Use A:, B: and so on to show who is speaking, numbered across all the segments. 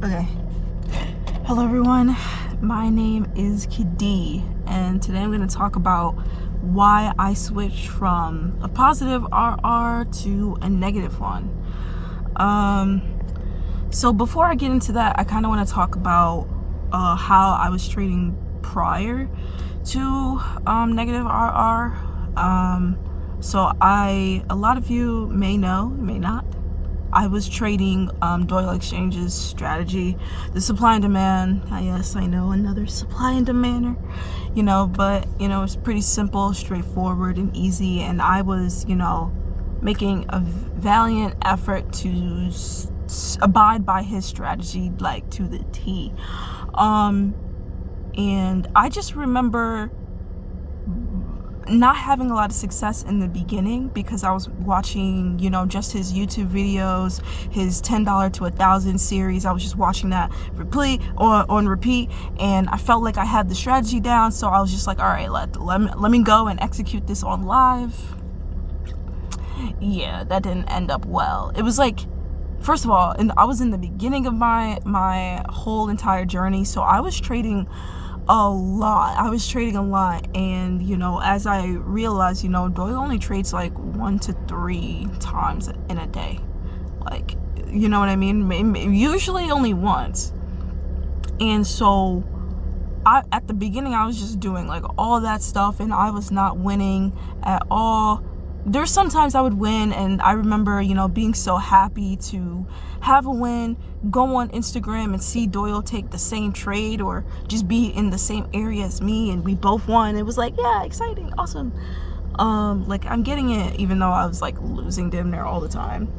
A: Okay. Hello everyone. My name is Kidi, and today I'm going to talk about why I switched from a positive RR to a negative one. So before I get into that, I kind of want to talk about how I was trading prior to negative RR. A lot of you may know, may not. I was trading Doyle Exchange's strategy, the supply and demand. Yes, I know, another supply and demander, but it's pretty simple, straightforward, and easy. And I was, making a valiant effort to abide by his strategy, like to the T. And I just remember not having a lot of success in the beginning because I was watching, just his YouTube videos, his $10 to 1,000 series. I was just watching that on repeat, and I felt like I had the strategy down. So I was just like, all right, let me go and execute this on live. Yeah, that didn't end up well. It was like, first of all, and I was in the beginning of my whole entire journey, so I was trading a lot. And as I realized, Doyle only trades like 1 to 3 times in a day, like, you know what I mean, usually only once. And so at the beginning I was just doing like all that stuff, and I was not winning at all. There's sometimes I would win, and I remember, being so happy to have a win, go on Instagram and see Doyle take the same trade or just be in the same area as me, and we both won. It was like, yeah, exciting, awesome. Like, I'm getting it, even though I was like losing damn near all the time.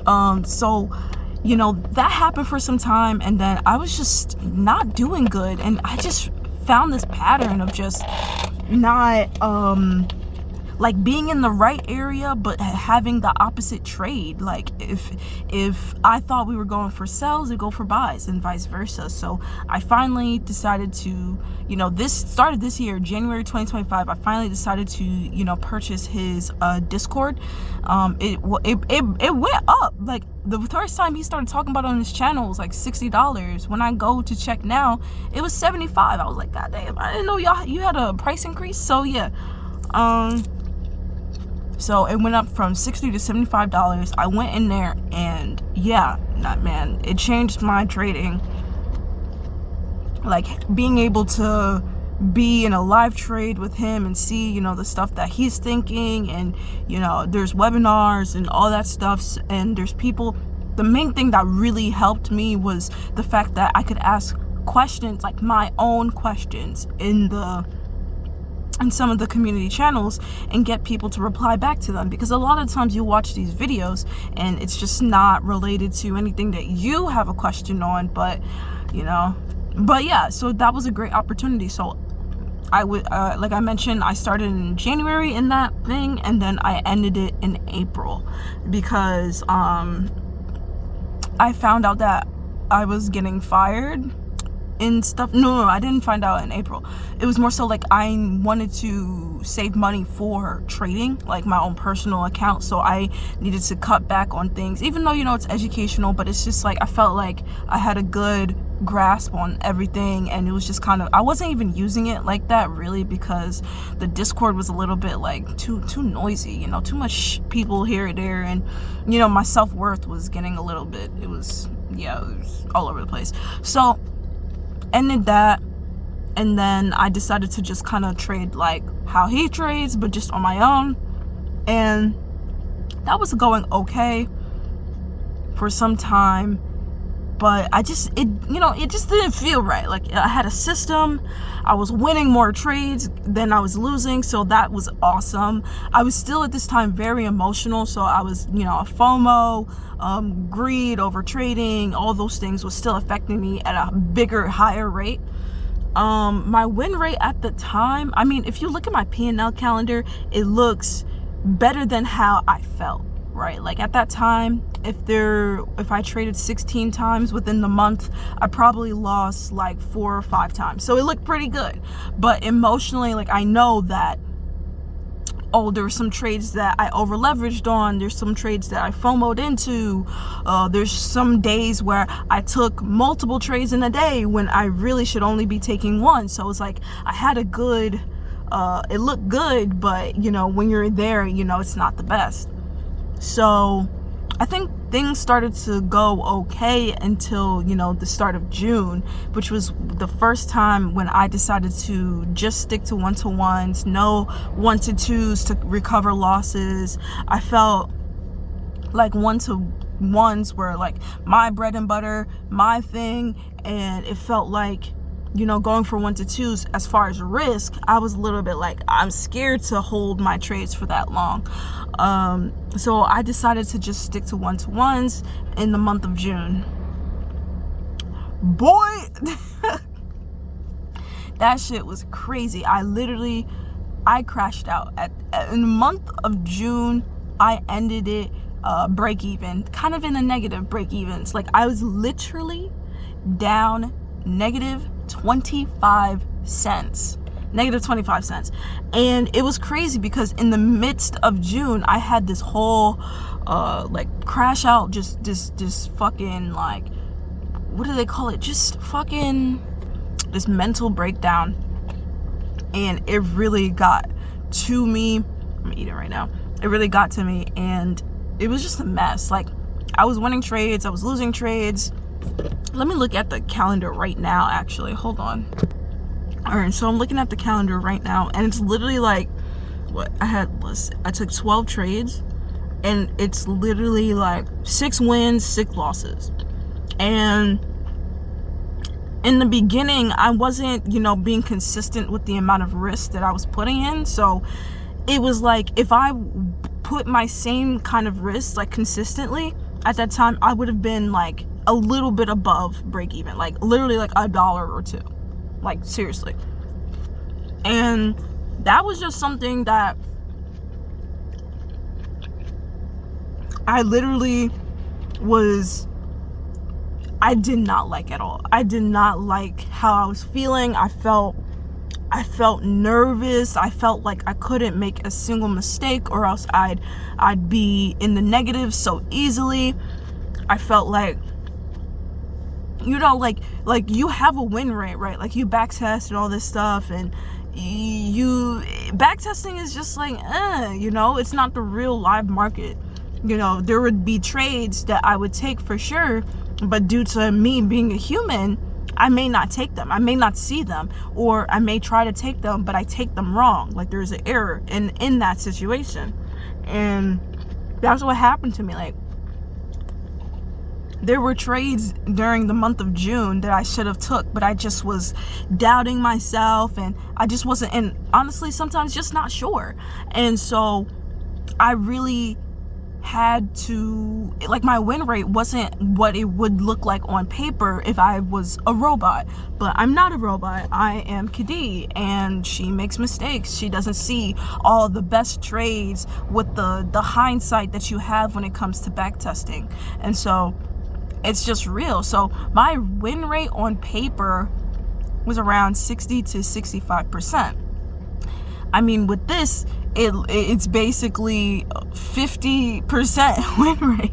A: That happened for some time, and then I was just not doing good, and I just found this pattern of just not like being in the right area but having the opposite trade. Like if I thought we were going for sells, we go for buys, and vice versa. So I finally decided to, this started this year, January 2025. I finally decided to, purchase his Discord. It went up. Like, the first time he started talking about it on his channel was like $60. When I go to check now, it was $75. I was like, god damn, I didn't know you had a price increase. So yeah, so it went up from $60 to $75. I went in there, and yeah, it changed my trading. Like, being able to be in a live trade with him and see, the stuff that he's thinking, and, there's webinars and all that stuff, and there's people. The main thing that really helped me was the fact that I could ask questions, like my own questions, in some of the community channels, and get people to reply back to them, because a lot of times you watch these videos and it's just not related to anything that you have a question on. But yeah, so that was a great opportunity. So I would like I mentioned, I started in January in that thing, and then I ended it in April because I found out that I was getting fired and stuff. No, I didn't find out in April. It was more so like I wanted to save money for trading, like my own personal account. So I needed to cut back on things, even though, it's educational, but it's just like I felt like I had a good grasp on everything, and it was just kind of, I wasn't even using it like that really, because the Discord was a little bit like too noisy, too much people here and there, and my self-worth was getting a little bit, it was all over the place. So ended that, and then I decided to just kind of trade like how he trades, but just on my own, and that was going okay for some time. But it just didn't feel right. Like, I had a system, I was winning more trades than I was losing, so that was awesome. I was still at this time very emotional, so I was, FOMO, greed over trading, all those things was still affecting me at a bigger, higher rate. My win rate at the time, I mean, if you look at my P&L calendar, it looks better than how I felt, right? Like, at that time, if I traded 16 times within the month, I probably lost like 4 or 5 times. So it looked pretty good. But emotionally, like, I know that oh, there were some trades that I over leveraged on. There's some trades that I FOMO'd into. There's some days where I took multiple trades in a day when I really should only be taking one. So it's like I had a good, it looked good, but when you're there, it's not the best. So I think things started to go okay until, the start of June, which was the first time when I decided to just stick to 1-to-1s, no 1-to-2s to recover losses. I felt like 1-to-1s were like my bread and butter, my thing, and it felt like, going for 1-to-2s as far as risk, I was a little bit like, I'm scared to hold my trades for that long. So I decided to just stick to 1-to-1s in the month of June. Boy, that shit was crazy. I crashed out. In the month of June, I ended it break even, kind of in a negative break evens. Like I was literally down negative 25 cents. And it was crazy because in the midst of June, I had this whole crash out, just this fucking, like, what do they call it? Just fucking this mental breakdown. And it really got to me. I'm eating right now. It really got to me, and it was just a mess. Like, I was winning trades, I was losing trades. Let me look at the calendar right now, actually. Hold on. Alright, so I'm looking at the calendar right now, and it's literally like, I took 12 trades, and it's literally like 6 wins, 6 losses. And in the beginning, I wasn't, being consistent with the amount of risk that I was putting in. So it was like, if I put my same kind of risk, like, consistently, at that time, I would have been like a little bit above break even, like literally like $1 or $2, like, seriously. And that was just something that I literally I did not like at all. I did not like how I was feeling. I felt nervous. I felt like I couldn't make a single mistake, or else I'd be in the negative so easily. I felt like, like you have a win rate, right? Like, you backtest and all this stuff, and backtesting is just like, it's not the real live market. There would be trades that I would take for sure, but due to me being a human, I may not take them. I may not see them, or I may try to take them, but I take them wrong. Like, there's an error in that situation. And that's what happened to me. Like, there were trades during the month of June that I should have took, but I just was doubting myself, and I just wasn't, and honestly, sometimes just not sure. And so I really had to, like, my win rate wasn't what it would look like on paper if I was a robot. But I'm not a robot. I am Kadi, and she makes mistakes. She doesn't see all the best trades with the hindsight that you have when it comes to backtesting. And so it's just real. So my win rate on paper was around 60 to 65%. I mean, with this, it's basically 50% win rate.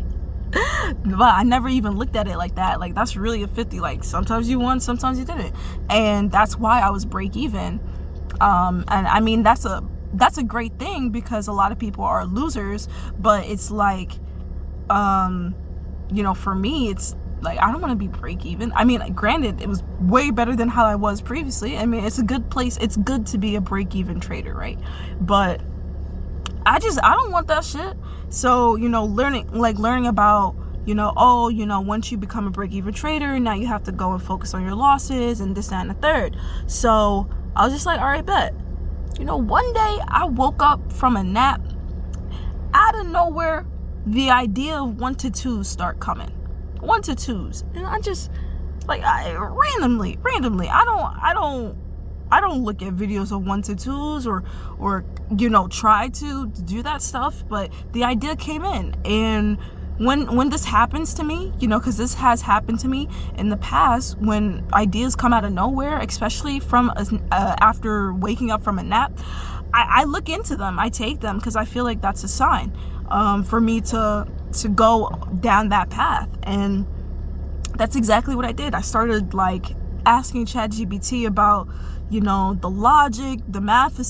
A: But I never even looked at it like that. Like, that's really a 50. Like, sometimes you won, sometimes you didn't. And that's why I was break even. And I mean, that's a great thing, because a lot of people are losers. But it's like, for me, it's like, I don't want to be break even. I mean, granted, it was way better than how I was previously. I mean, it's a good place. It's good to be a break even trader, right? But I don't want that shit. So, learning about, once you become a break even trader, now you have to go and focus on your losses and this, that, and the third. So I was just like, all right, bet. One day I woke up from a nap, out of nowhere, the idea of 1-to-2s start coming. 1-to-2s, and I just, like, randomly, I don't look at videos of 1-to-2s or try to do that stuff, but the idea came in. And when this happens to me, because this has happened to me in the past, when ideas come out of nowhere, especially from after waking up from a nap, I look into them. I take them because I feel like that's a sign for me to go down that path. And that's exactly what I did. I started like asking ChatGPT about, you know, the logic, the math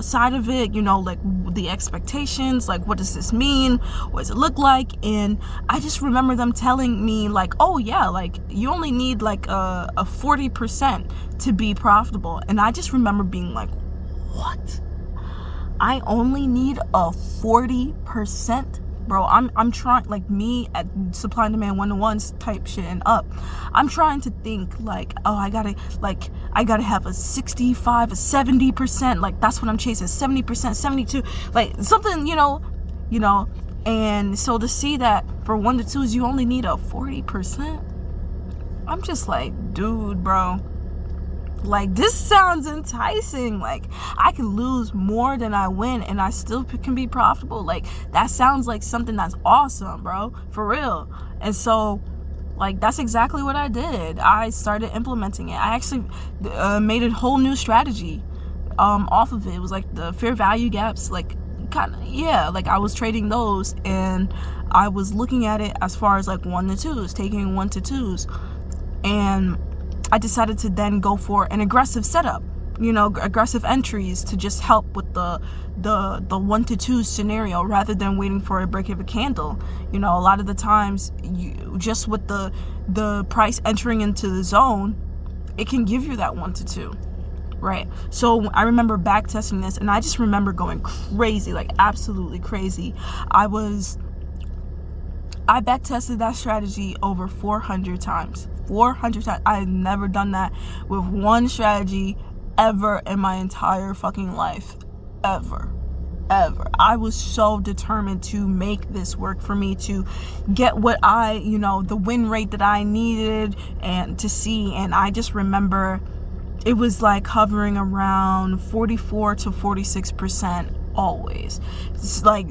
A: side of it, you know, like the expectations, like what does this mean? What does it look like? And I just remember them telling me like, oh yeah, like you only need like a 40% to be profitable. And I just remember being like, what? I only need a 40%? Bro, I'm trying, like me at supply and demand 1-to-1s type shit and up. I'm trying to think like, oh, I gotta have a 65, a 70%. Like that's what I'm chasing, 70%, 72, like something, you know. And so to see that for 1-to-2s, you only need a 40%. I'm just like, dude, bro. Like, this sounds enticing. Like, I can lose more than I win and I still can be profitable. Like, that sounds like something that's awesome, bro, for real. And so, like, that's exactly what I did. I started implementing it. I actually made a whole new strategy off of it. It was like the fair value gaps, like kind of, yeah, like I was trading those, and I was looking at it as far as like 1-to-2s, taking 1-to-2s. And I decided to then go for an aggressive setup, you know, aggressive entries to just help with the 1-to-2 scenario rather than waiting for a break of a candle. You know, a lot of the times, you just with the price entering into the zone, it can give you that 1-to-2, right? So I remember back testing this, and I just remember going crazy, like absolutely crazy. I back tested that strategy over 400 times. 400 times. I had never done that with one strategy ever in my entire fucking life. Ever. I was so determined to make this work for me, to get what the win rate that I needed and to see. And I just remember it was like hovering around 44 to 46% always. It's like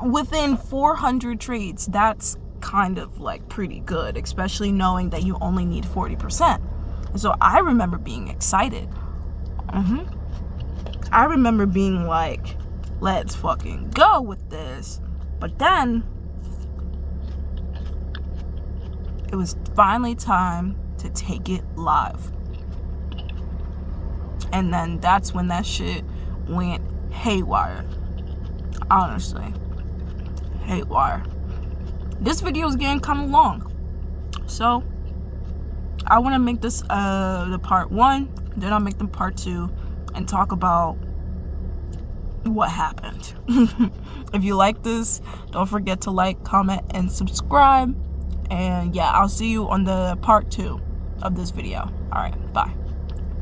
A: within 400 trades. That's kind of like pretty good, especially knowing that you only need 40%. And so I remember being excited. I remember being like, let's fucking go with this. But then it was finally time to take it live. And then that's when that shit went haywire. Honestly, haywire. This video is getting kind of long, so I want to make this the part 1, then I'll make the part 2 and talk about what happened. If you like this, don't forget to like, comment, and subscribe. And yeah, I'll see you on the part 2 of this video. All right, bye.